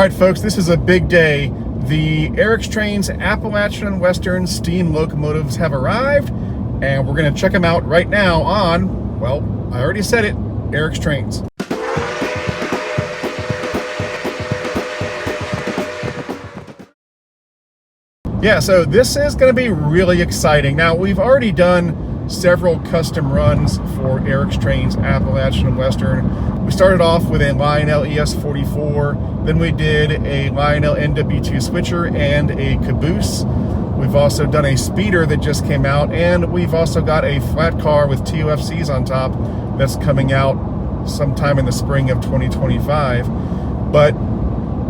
right, folks, this is a big day. The Eric's Trains Appalachian and Western steam locomotives have arrived, and we're going to check them out right now on, well, I already said it, Eric's Trains. Yeah, so this is going to be really exciting. Now, we've already done several custom runs for Eric's Trains Appalachian and Western. We started off with a Lionel ES44, then we did a Lionel NW2 switcher and a caboose. We've also done a speeder that just came out, and we've also got a flat car with TOFCs on top that's coming out sometime in the spring of 2025. But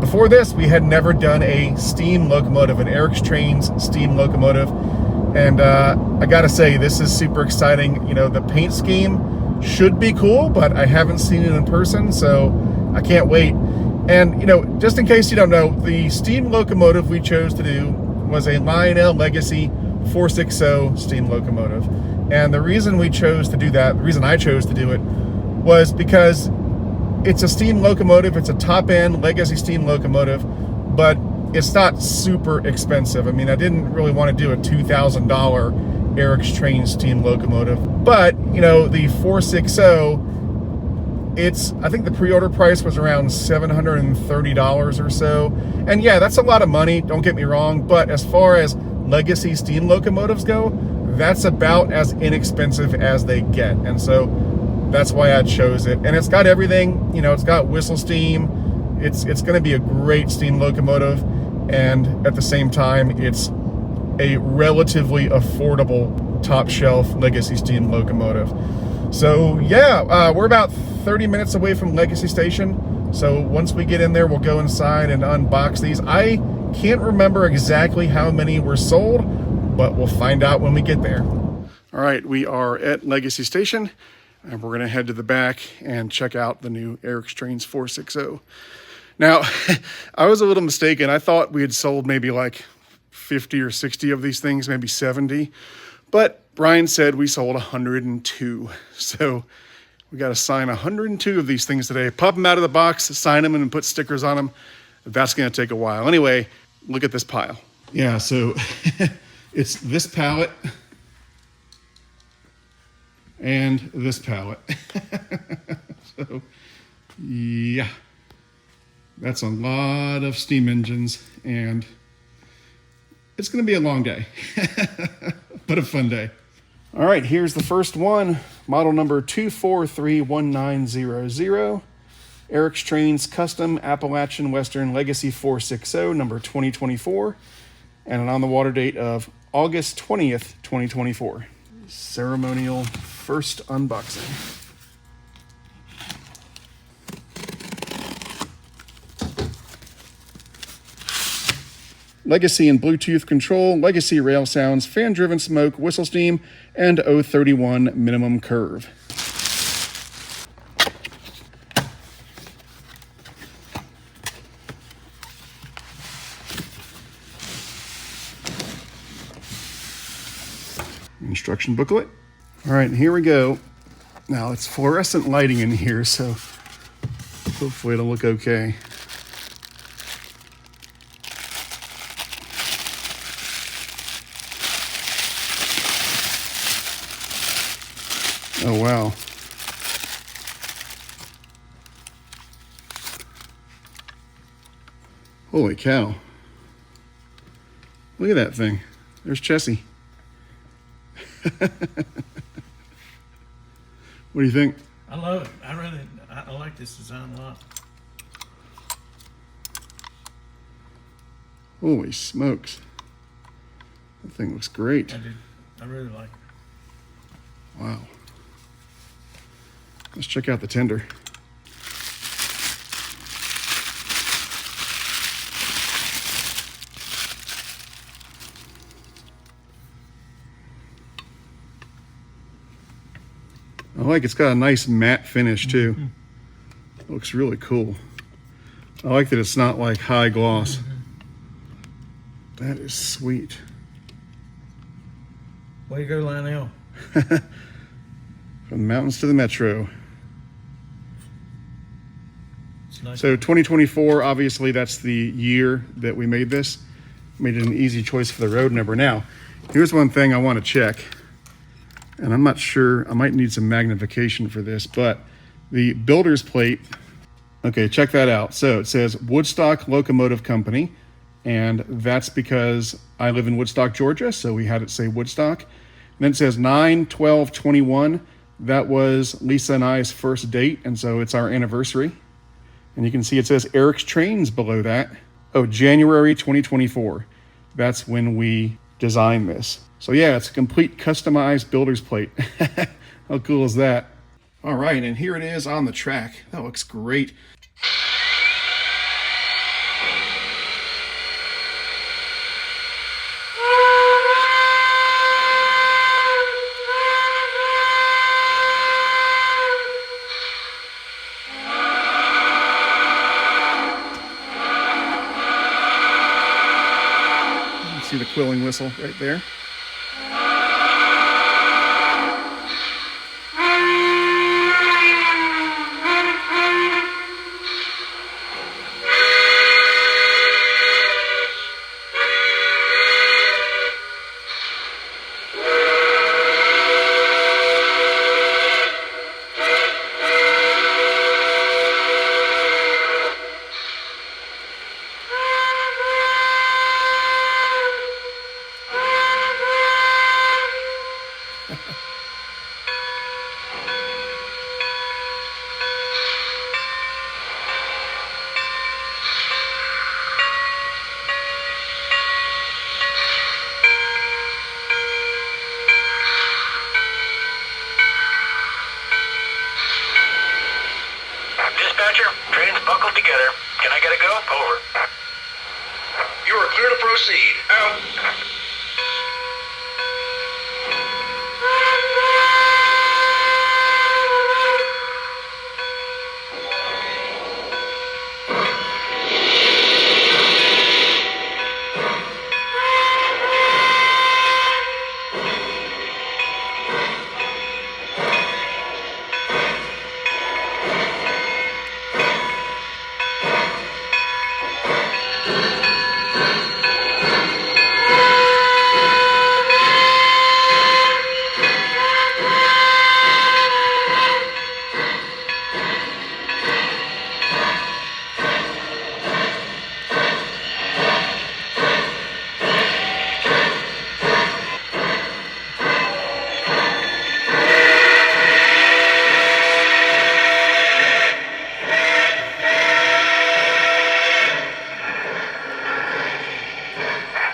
before this, we had never done a steam locomotive, an Eric's Trains steam locomotive. And I gotta say, this is super exciting. You know, the paint scheme should be cool, but I haven't seen it in person, so I can't wait. And, you know, just in case you don't know, the steam locomotive we chose to do was a Lionel Legacy 460 steam locomotive. And the reason we chose to do that, the reason I chose to do it, was because it's a steam locomotive. It's a top-end legacy steam locomotive, but it's not super expensive. I mean, I didn't really want to do a $2,000 Eric's Trains steam locomotive, but you know, the 460, I think the pre-order price was around $730 or so. And yeah, that's a lot of money, don't get me wrong, but as far as legacy steam locomotives go, that's about as inexpensive as they get. And so that's why I chose it. And it's got everything, you know, it's got whistle steam. It's going to be a great steam locomotive. And at the same time, it's a relatively affordable top shelf legacy steam locomotive. So yeah, we're about 30 minutes away from Legacy Station. So once we get in there, we'll go inside and unbox these. I can't remember exactly how many were sold, but we'll find out when we get there. All right, we are at Legacy Station. And we're gonna head to the back and check out the new Eric's Trains 460. Now, I was a little mistaken. I thought we had sold maybe like 50 or 60 of these things, maybe 70. But Brian said we sold 102. So we got to sign 102 of these things today. Pop them out of the box, sign them, and put stickers on them. That's gonna take a while. Anyway, look at this pile. Yeah, so it's this pallet and this pallet. So yeah, that's a lot of steam engines, and it's going to be a long day, but a fun day. All right, here's the first one, model number 2431900, Eric's Trains Custom Appalachian Western Legacy 460, number 2024, and an on-the-water date of August 20th, 2024. Ceremonial first unboxing. Legacy and Bluetooth control, Legacy rail sounds, fan-driven smoke, whistle steam, and 031 minimum curve. Instruction booklet. All right, here we go. Now it's fluorescent lighting in here, so hopefully it'll look okay. Oh, wow. Holy cow. Look at that thing. There's Chessie. What do you think? I love it. I like this design a lot. Holy smokes. That thing looks great. I do. I really like it. Wow. Let's check out the tender. I like it's got a nice matte finish too. Mm-hmm. Looks really cool. I like that it's not like high gloss. Mm-hmm. That is sweet. Way to go, Lionel. From the mountains to the metro. It's nice. So 2024, obviously that's the year that we made this. Made it an easy choice for the road number. Now, here's one thing I want to check. And I'm not sure, I might need some magnification for this, but the builder's plate, okay, check that out. So it says Woodstock Locomotive Company, and that's because I live in Woodstock, Georgia, so we had it say Woodstock. And then it says 9/12/21. That was Lisa and I's first date, and so it's our anniversary. And you can see it says Eric's Trains below that. Oh, January 2024. That's when we designed this. So yeah, it's a complete customized builder's plate. How cool is that? All right, and here it is on the track. That looks great. You can see the quilling whistle right there. Dispatcher, train's buckled together. Can I get a go? Over. You are clear to proceed. Out.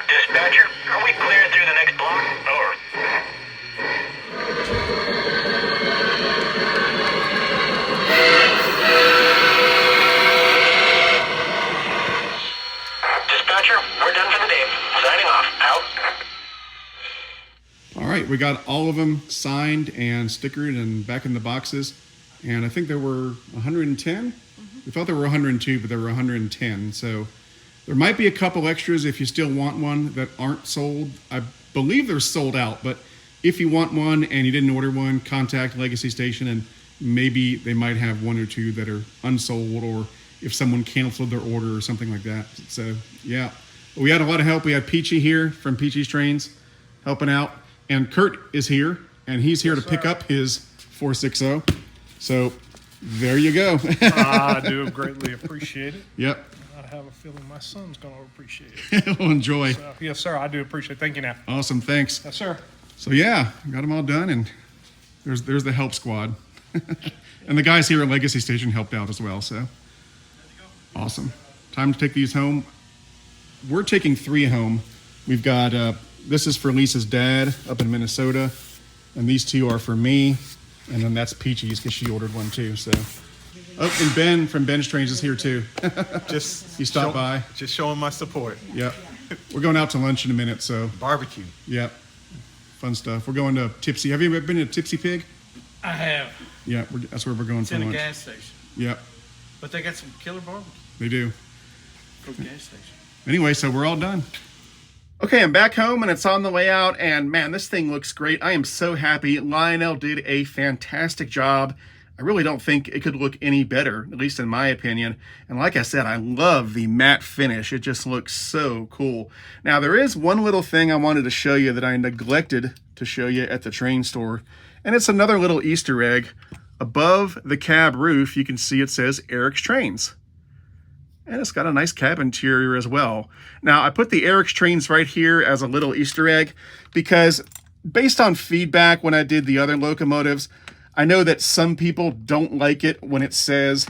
Dispatcher, are we clear through the next block? Over. Dispatcher, we're done for the day. Signing off. Out. All right, we got all of them signed and stickered and back in the boxes. And I think there were 110. We thought there were 102, but there were 110. So there might be a couple extras if you still want one that aren't sold. I believe they're sold out, but if you want one and you didn't order one, contact Legacy Station and maybe they might have one or two that are unsold, or if someone canceled their order or something like that. So yeah, we had a lot of help. We had Peachy here from Peachy's Trains helping out, and Kurt is here, and he's here to pick up his 460. So there you go. I do greatly appreciate it. Yep. I have a feeling my son's going to appreciate it. We'll enjoy. So, yes, sir. I do appreciate it. Thank you now. Awesome. Thanks. Yes, sir. So yeah, got them all done, and there's the help squad. And the guys here at Legacy Station helped out as well. So awesome. Time to take these home. We're taking 3 home. We've got, this is for Lisa's dad up in Minnesota, and these 2 are for me, and then that's Peachy's because she ordered one too. So, oh, and Ben from Ben's Trains is here too. Just He stopped by. Just showing my support. Yep. We're going out to lunch in a minute, so Barbecue. yep. Fun stuff. We're going to Tipsy. Have you ever been to Tipsy Pig? I have. Yeah, that's where we're going It's for in a lunch. gas station. Yep, But they got some killer barbecue they do. for a gas station. Anyway, so we're all done. Okay, I'm back home and it's on the way out, and man, this thing looks great. I am so happy. Lionel did a fantastic job. I really don't think it could look any better, at least in my opinion. And like I said, I love the matte finish. It just looks so cool. Now, there is one little thing I wanted to show you that I neglected to show you at the train store, and it's another little Easter egg. Above the cab roof, you can see it says Eric's Trains. And it's got a nice cab interior as well. Now, I put the Eric's Trains right here as a little Easter egg because based on feedback when I did the other locomotives, I know that some people don't like it when it says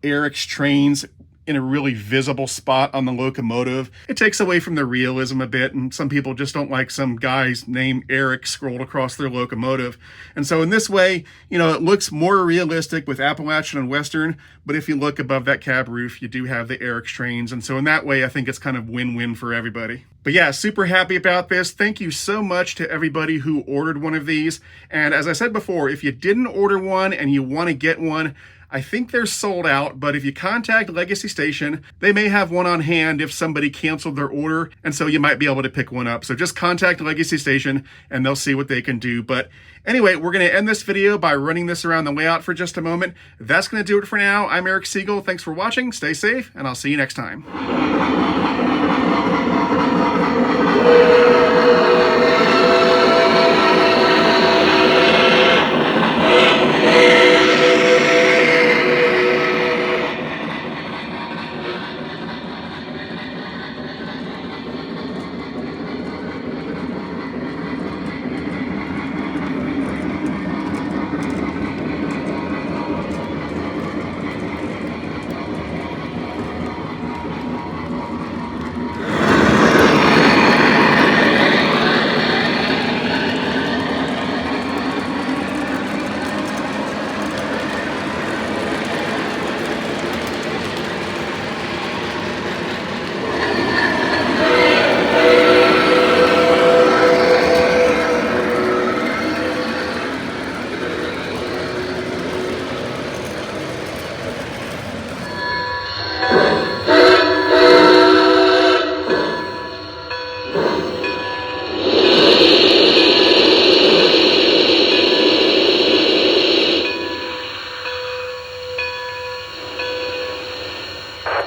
Eric's Trains in a really visible spot on the locomotive. It takes away from the realism a bit, and some people just don't like some guy's name Eric scrolled across their locomotive. And so in this way, you know, it looks more realistic with Appalachian and Western, but if you look above that cab roof, you do have the Eric's Trains. And so in that way, I think it's kind of win-win for everybody. But yeah, super happy about this. Thank you so much to everybody who ordered one of these. And as I said before, if you didn't order one and you want to get one, I think they're sold out, but if you contact Legacy Station, they may have one on hand if somebody canceled their order, and so you might be able to pick one up. So just contact Legacy Station and they'll see what they can do. But anyway, we're going to end this video by running this around the layout for just a moment. That's going to do it for now. I'm Eric Siegel. Thanks for watching. Stay safe, and I'll see you next time.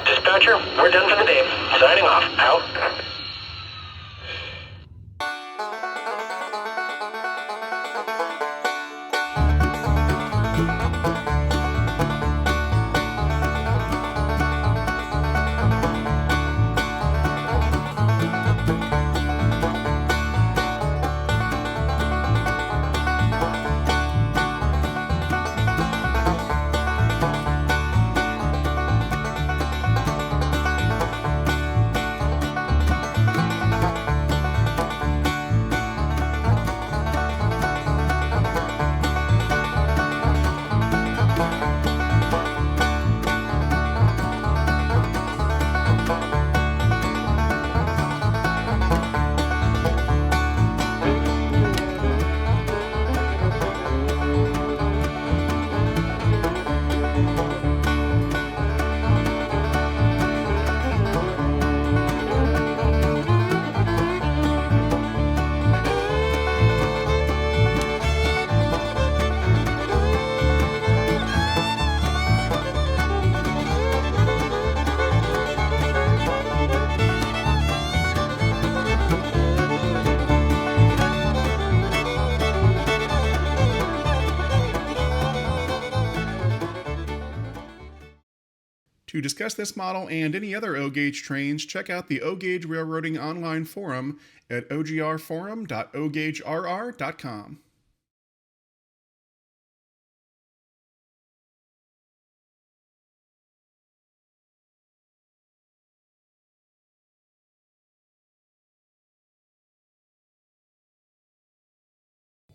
Dispatcher, we're done for the day. Signing off. Out. To discuss this model and any other O-Gauge trains, check out the O-Gauge Railroading online forum at ogrforum.ogaugerr.com.